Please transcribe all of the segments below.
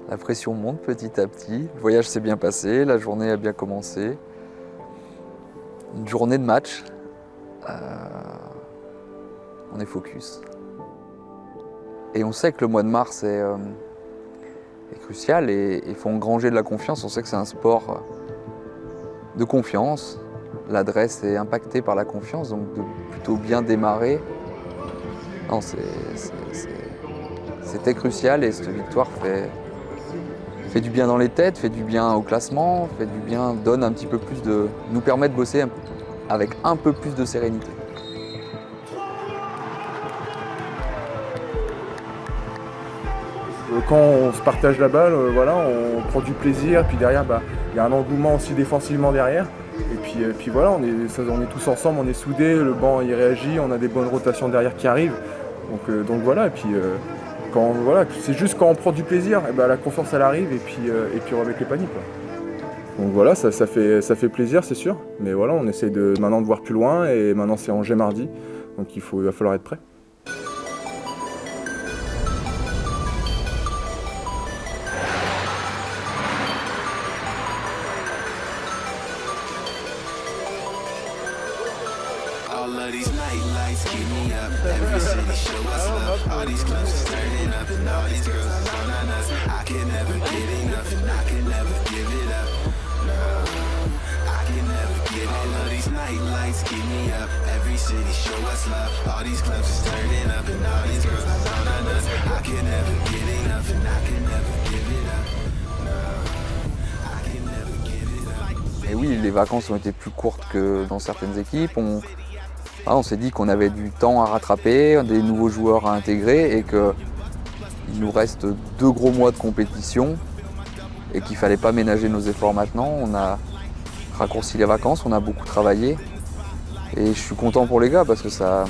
La pression monte petit à petit. Le voyage s'est bien passé, la journée a bien commencé. Une journée de match. On est focus. Et on sait que le mois de mars est crucial et il faut engranger de la confiance. On sait que c'est un sport de confiance. L'adresse est impactée par la confiance, donc de plutôt bien démarrer. Non, c'était crucial et cette victoire fait du bien dans les têtes, fait du bien au classement, fait du bien, donne un petit peu plus nous permet de bosser avec un peu plus de sérénité. Quand on se partage la balle, voilà, on prend du plaisir, puis derrière, il y a un engouement aussi défensivement derrière. Et puis voilà, on est tous ensemble, on est soudés, le banc il réagit, on a des bonnes rotations derrière qui arrivent. Donc voilà, et puis voilà, c'est juste quand on prend du plaisir, la confiance elle arrive et puis on va mettre les paniers, quoi. Donc voilà, ça fait plaisir, c'est sûr. Mais voilà, on essaie maintenant de voir plus loin et maintenant c'est Angers mardi, donc il va falloir être prêt. All of these night lights keep me up. Every city show us love. All these clubs is turning up, and all these girls is on us. I can never get enough, and I can never give it up. No, I can never get it. All of these night lights keep me up. Every city show us love. All these clubs is turning up, and all these girls is on us. I can never get enough, and I can never give it up. No, I can never give it up. Et oui, les vacances ont été plus courtes que dans certaines équipes. On s'est dit qu'on avait du temps à rattraper, des nouveaux joueurs à intégrer et qu'il nous reste 2 gros mois de compétition et qu'il ne fallait pas ménager nos efforts maintenant. On a raccourci les vacances, on a beaucoup travaillé et je suis content pour les gars parce que ça,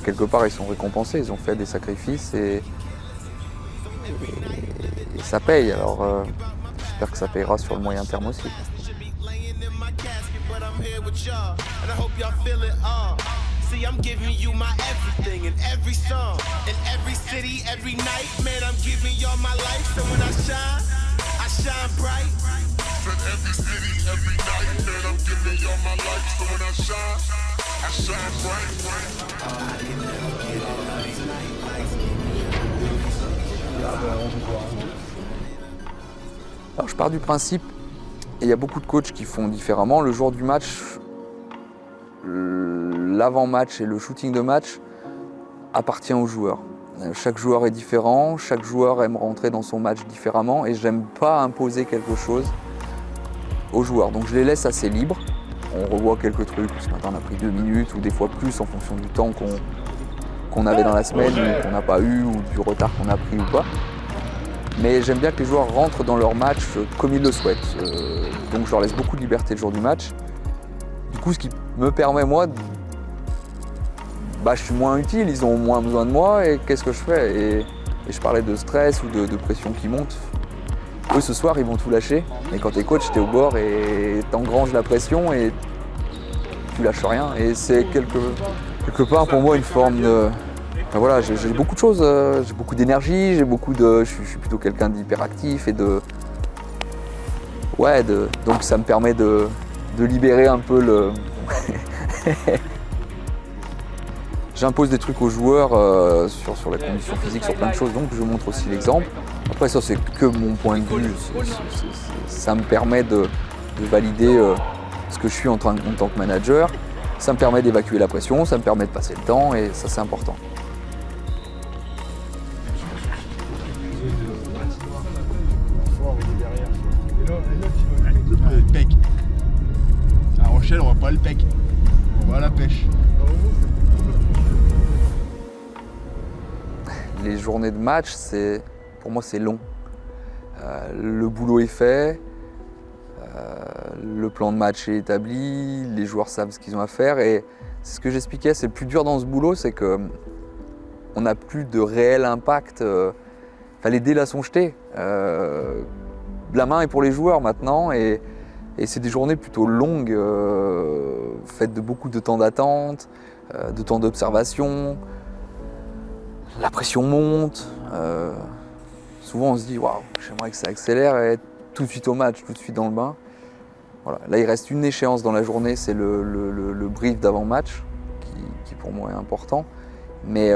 quelque part ils sont récompensés, ils ont fait des sacrifices et ça paye. Alors j'espère que ça payera sur le moyen terme aussi. But I'm here with y'all, and I hope y'all feel it all. See, I'm giving you my everything in every song, in every city, every night. Man, I'm giving y'all my life, so when I shine bright. In every city, every night. Man, I'm giving y'all my life, so when I shine bright. I can never get it, all these night lights. Alors je pars du principe, et il y a beaucoup de coachs qui font différemment. Le jour du match, l'avant-match et le shooting de match appartient aux joueurs. Chaque joueur est différent, chaque joueur aime rentrer dans son match différemment et j'aime pas imposer quelque chose aux joueurs. Donc je les laisse assez libres. On revoit quelques trucs. Ce matin on a pris 2 minutes ou des fois plus en fonction du temps qu'on avait dans la semaine ou qu'on n'a pas eu ou du retard qu'on a pris ou pas. Mais j'aime bien que les joueurs rentrent dans leur match comme ils le souhaitent. Donc je leur laisse beaucoup de liberté le jour du match. Du coup, ce qui me permet, moi, je suis moins utile, ils ont moins besoin de moi et qu'est-ce que je fais et je parlais de stress ou de pression qui monte. Eux, ce soir, ils vont tout lâcher. Mais quand t'es coach, t'es au bord et t'engranges la pression et tu lâches rien. Et c'est quelque part pour moi une forme de... Voilà, j'ai beaucoup de choses, j'ai beaucoup d'énergie, je suis plutôt quelqu'un d'hyperactif et donc ça me permet de libérer un peu le... J'impose des trucs aux joueurs sur les conditions physiques, sur plein de choses, donc je montre aussi l'exemple. Après ça c'est que mon point de vue, ça me permet de valider ce que je suis en tant que manager, ça me permet d'évacuer la pression, ça me permet de passer le temps et ça c'est important. Le pec. À Rochelle, on voit pas le pec. On voit la pêche. Les journées de match, pour moi, c'est long. Le boulot est fait, le plan de match est établi, les joueurs savent ce qu'ils ont à faire. Et c'est ce que j'expliquais, c'est le plus dur dans ce boulot, c'est qu'on n'a plus de réel impact. Les dés là sont jetés. La main est pour les joueurs maintenant et c'est des journées plutôt longues, faites de beaucoup de temps d'attente, de temps d'observation. La pression monte, souvent on se dit waouh, j'aimerais que ça accélère et être tout de suite au match, tout de suite dans le bain. Voilà. Là il reste une échéance dans la journée, c'est le brief d'avant-match qui pour moi est important. Mais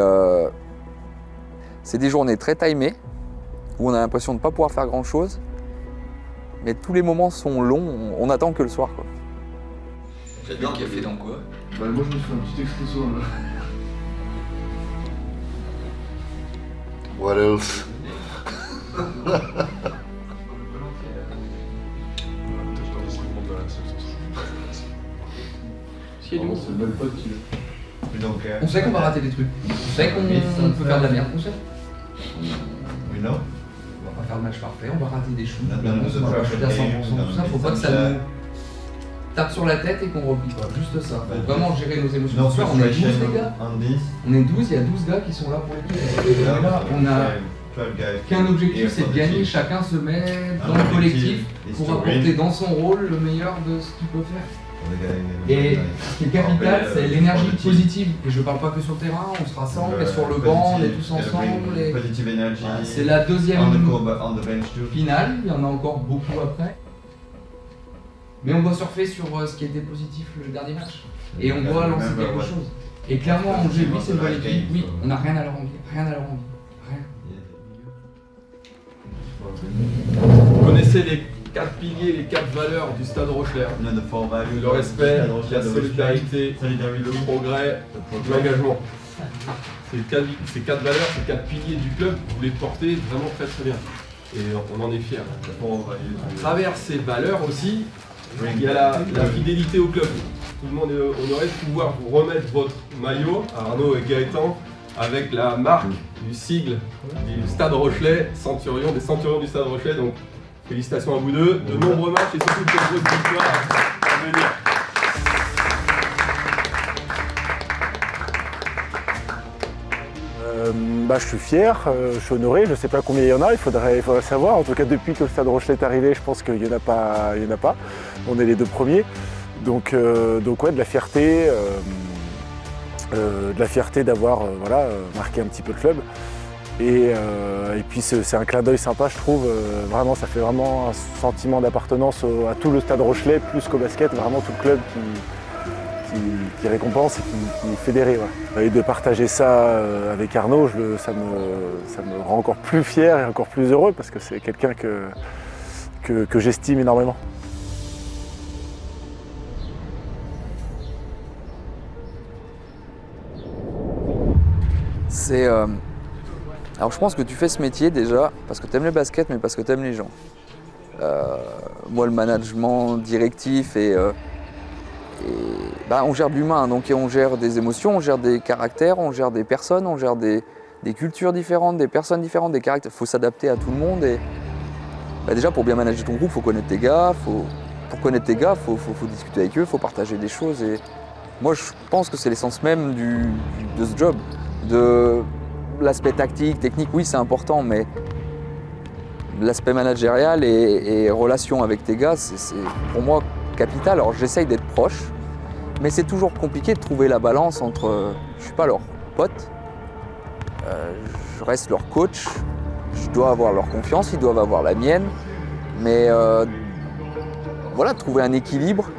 c'est des journées très timées où on a l'impression de ne pas pouvoir faire grand-chose. Mais tous les moments sont longs, on n'attend que le soir, quoi. J'adore qu'il a fait dans quoi? Bah, moi, je me suis fait un petit expresso, là. What else? Est-ce qu'il y a du monde? C'est le même pote qui le. On sait qu'on va rater des trucs. On sait qu'on peut faire de la merde, on sait. We know. On va pas faire le match parfait, on va rater des shoots. La On blinde de va pas shooter à 100%, Fabien, tout ça. Faut pas que ça nous tape sur la tête et qu'on replie pas. Juste ça. Faut vraiment gérer nos émotions. No Ce soir, on est 12 frustration les gars. on this. On est 12, il y a 12 gars qui sont là pour l'équipe. Et là, on a 12 guys. qu'un objectif, c'est de gagner. Chacun se met dans le collectif pour apporter dans son rôle le meilleur de ce qu'il peut faire. Et ce qui est capital, c'est l'énergie positive. Et je parle pas que sur le terrain, on se rassemble, et sur le banc, on est tous ensemble. Et Positive energy. c'est la deuxième On the court, but on the bench too. finale, il y en a encore beaucoup après. Mais on doit surfer sur ce qui était positif le dernier match. Et on doit lancer quelque chose. Et clairement, Angers, oui, c'est une bonne équipe. Oui, on n'a rien à leur envier. Rien à leur envier. Rien. Vous connaissez les 4 piliers, les 4 valeurs du Stade Rochelet. You know the 4 values. Le respect, Stade la Rochelet, solidarité, solidarité, le progrès, l'engagement. Ces 4 valeurs, ces 4 piliers du club, vous les portez vraiment très très bien. Et on en est fiers. À travers ces valeurs aussi, il y a la fidélité au club. Tout le monde honorerait de pouvoir vous remettre votre maillot, Arnaud et Gaëtan, avec la marque du sigle du Stade Rochelet, Centurion, des Centurions du Stade Rochelet. Donc félicitations à vous deux, de nombreux matchs et surtout de nombreuses victoires à venir. Je suis fier, je suis honoré, je ne sais pas combien il y en a, il faudrait savoir. En tout cas, depuis que le Stade Rochelet est arrivé, je pense qu'il n'y en a pas. On est les 2 premiers. Donc ouais, de la fierté d'avoir marqué un petit peu le club. Et puis c'est un clin d'œil sympa, je trouve. Vraiment, ça fait vraiment un sentiment d'appartenance à tout le Stade Rochelet, plus qu'au basket, vraiment tout le club qui récompense et qui fédère. Et de partager ça avec Arnaud, ça me rend encore plus fier et encore plus heureux parce que c'est quelqu'un que j'estime énormément. Alors je pense que tu fais ce métier déjà parce que tu aimes le basket, mais parce que tu aimes les gens. Moi, le management directif on gère de l'humain, donc on gère des émotions, on gère des caractères, on gère des personnes, on gère des cultures différentes, des personnes différentes, des caractères. Il faut s'adapter à tout le monde. Et déjà, pour bien manager ton groupe, il faut connaître tes gars. Pour connaître tes gars, il faut discuter avec eux, il faut partager des choses. Et moi, je pense que c'est l'essence même de ce job. De l'aspect tactique, technique, oui, c'est important, mais l'aspect managérial et relation avec tes gars, c'est pour moi capital. Alors j'essaye d'être proche, mais c'est toujours compliqué de trouver la balance entre je suis pas leur pote, je reste leur coach, je dois avoir leur confiance, ils doivent avoir la mienne, mais trouver un équilibre.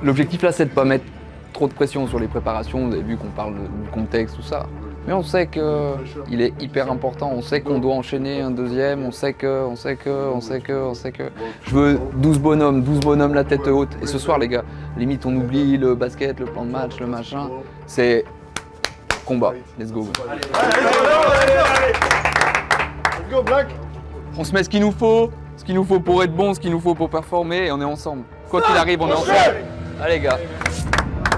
L'objectif là, c'est de ne pas mettre trop de pression sur les préparations. Vous avez vu qu'on parle du contexte, tout ça. Mais on sait qu'il est hyper important, on sait qu'on doit enchaîner un deuxième, on sait que. Je veux 12 bonhommes la tête haute. Et ce soir, les gars, limite on oublie le basket, le plan de match, le machin. C'est combat, let's go. Allez. Go Black. On se met ce qu'il nous faut pour être bon, ce qu'il nous faut pour performer, et on est ensemble. Quoi qu'il arrive, on est ensemble. Allez gars.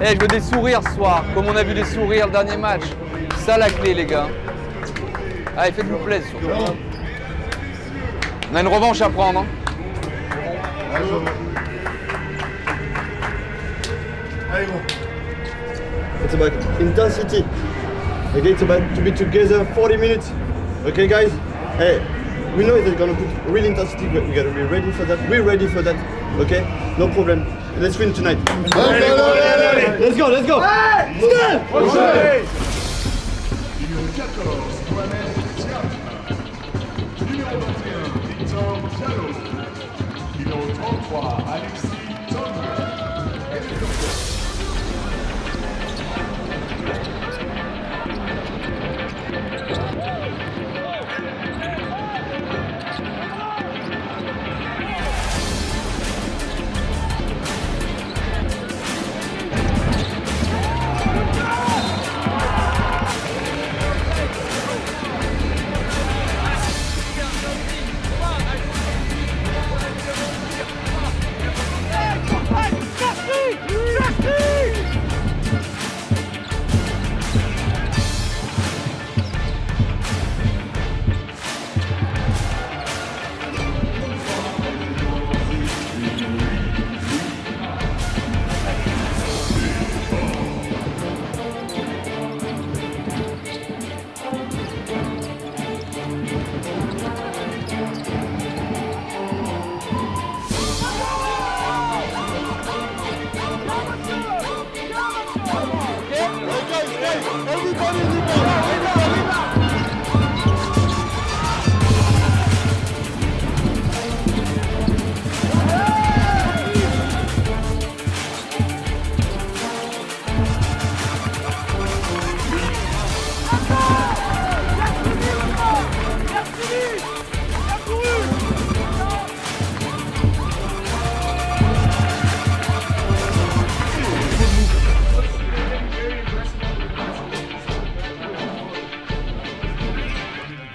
Je veux des sourires ce soir, comme on a vu des sourires le dernier match. C'est ça la clé, les gars. Allez, faites-vous plaisir. Surtout. On a une revanche à prendre. Allez, gros. It's about intensity. Okay, it's about to be together 40 minutes. Okay, guys? Hey, we know it's gonna put real intensity, but we gotta be ready for that. We're ready for that. Okay? No problem. Let's win tonight. Let's go, let's go! Numéro 14, Mohamed Sergi. Numéro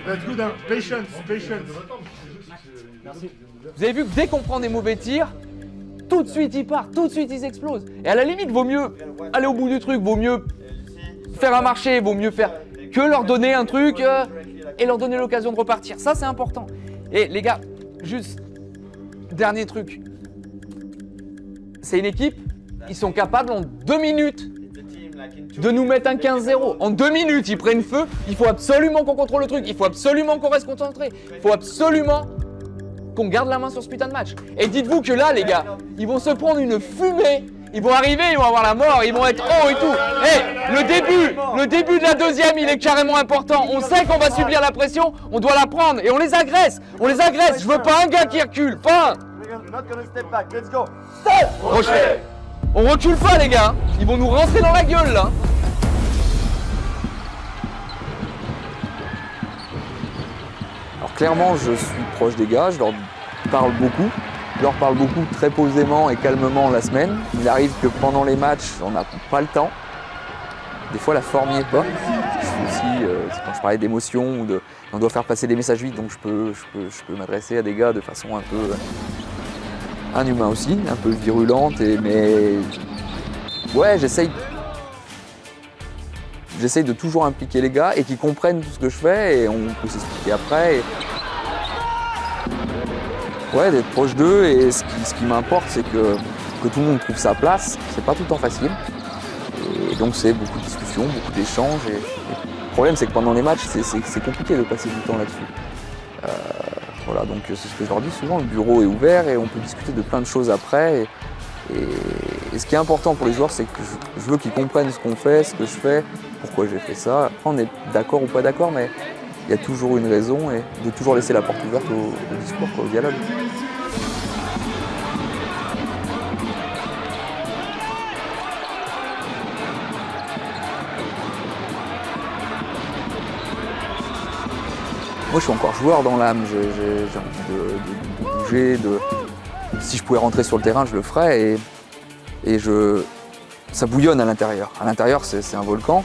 That's good, hein. Patience, patience. Vous avez vu que dès qu'on prend des mauvais tirs, tout de suite ils partent, tout de suite ils explosent. Et à la limite, vaut mieux aller au bout du truc, vaut mieux faire un marché, vaut mieux faire que leur donner un truc et leur donner l'occasion de repartir. Ça, c'est important. Et les gars, juste dernier truc. C'est une équipe, ils sont capables en 2 minutes de nous mettre un 15-0. En 2 minutes, ils prennent feu. Il faut absolument qu'on contrôle le truc. Il faut absolument qu'on reste concentré. Il faut absolument qu'on garde la main sur ce putain de match. Et dites-vous que là, les gars, ils vont se prendre une fumée. Ils vont arriver, ils vont avoir la mort, ils vont être haut et tout. Hey, le début de la deuxième, il est carrément important. On sait qu'on va subir la pression, on doit la prendre et on les agresse. On les agresse. Je veux pas un gars qui recule, pas un. Crochet. On recule pas, les gars. Ils vont nous rentrer dans la gueule là. Alors clairement, je suis proche des gars, je leur parle beaucoup. Je leur parle beaucoup très posément et calmement la semaine. Il arrive que pendant les matchs, on n'a pas le temps. Des fois, la forme n'y est pas. Je suis aussi, quand je parlais d'émotion, ou on doit faire passer des messages vite, donc je peux m'adresser à des gars de façon un peu... un humain aussi, un peu virulente, mais... Ouais, j'essaye de toujours impliquer les gars et qu'ils comprennent tout ce que je fais et on peut s'expliquer après. Ouais, d'être proche d'eux et ce qui m'importe, c'est que tout le monde trouve sa place. C'est pas tout le temps facile. Et donc c'est beaucoup de discussions, beaucoup d'échanges. Et le problème, c'est que pendant les matchs, c'est compliqué de passer du temps là-dessus. Voilà, donc c'est ce que je leur dis souvent, le bureau est ouvert et on peut discuter de plein de choses après. Et ce qui est important pour les joueurs, c'est que je veux qu'ils comprennent ce qu'on fait, ce que je fais, pourquoi j'ai fait ça. Après, on est d'accord ou pas d'accord, mais il y a toujours une raison et de toujours laisser la porte ouverte au discours, au dialogue. Moi, je suis encore joueur dans l'âme, j'ai envie de bouger, si je pouvais rentrer sur le terrain, je le ferais et ça bouillonne à l'intérieur. À l'intérieur, c'est un volcan.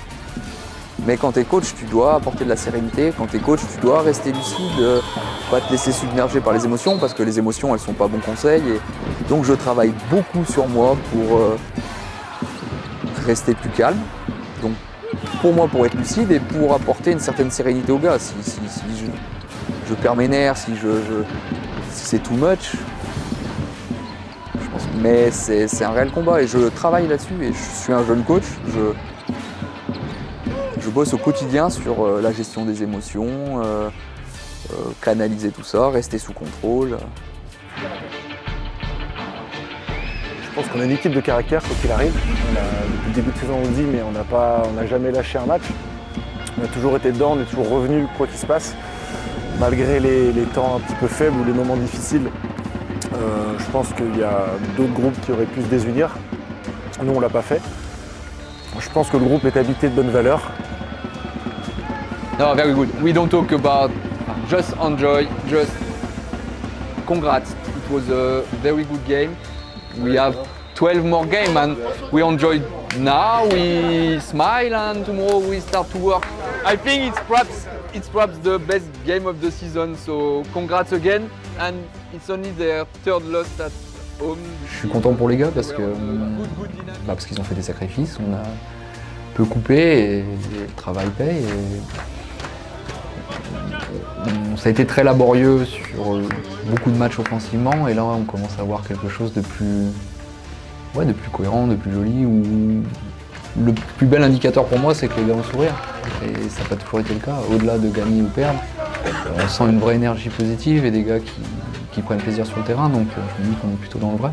Mais quand tu es coach, tu dois apporter de la sérénité. Quand tu es coach, tu dois rester lucide, pas te laisser submerger par les émotions, parce que les émotions, elles sont pas bons conseils. Et donc je travaille beaucoup sur moi pour rester plus calme. Donc pour moi, pour être lucide et pour apporter une certaine sérénité aux gars. Si je perds mes nerfs, si c'est too much, je pense. Mais c'est un réel combat et je travaille là-dessus. Et je suis un jeune coach. Je bosse au quotidien sur la gestion des émotions, canaliser tout ça, rester sous contrôle. Je pense qu'on a une équipe de caractère, quoi qu'il arrive. Depuis le début de saison, on le dit, mais on n'a jamais lâché un match. On a toujours été dedans, on est toujours revenu, quoi qu'il se passe. malgré les temps un petit peu faibles ou les moments difficiles, je pense qu'il y a d'autres groupes qui auraient pu se désunir. Nous, on ne l'a pas fait. Je pense que le groupe est habité de bonnes valeurs. No, very good. We don't talk about just enjoy, just congrats. It was a very good game. We have 12 more games and we enjoyed now, we smile and tomorrow we start to work. I think it's perhaps the best game of the season, so congrats again. And it's only their third loss at home. Je suis content pour les gars parce qu'ils ont fait des sacrifices, on a peu coupé et le travail paye. Ça a été très laborieux sur beaucoup de matchs offensivement et là on commence à voir quelque chose de plus cohérent, de plus joli. Où le plus bel indicateur pour moi c'est que les gars ont sourire et ça n'a pas toujours été le cas. Au-delà de gagner ou perdre, on sent une vraie énergie positive et des gars qui prennent plaisir sur le terrain, donc je me dis qu'on est plutôt dans le vrai.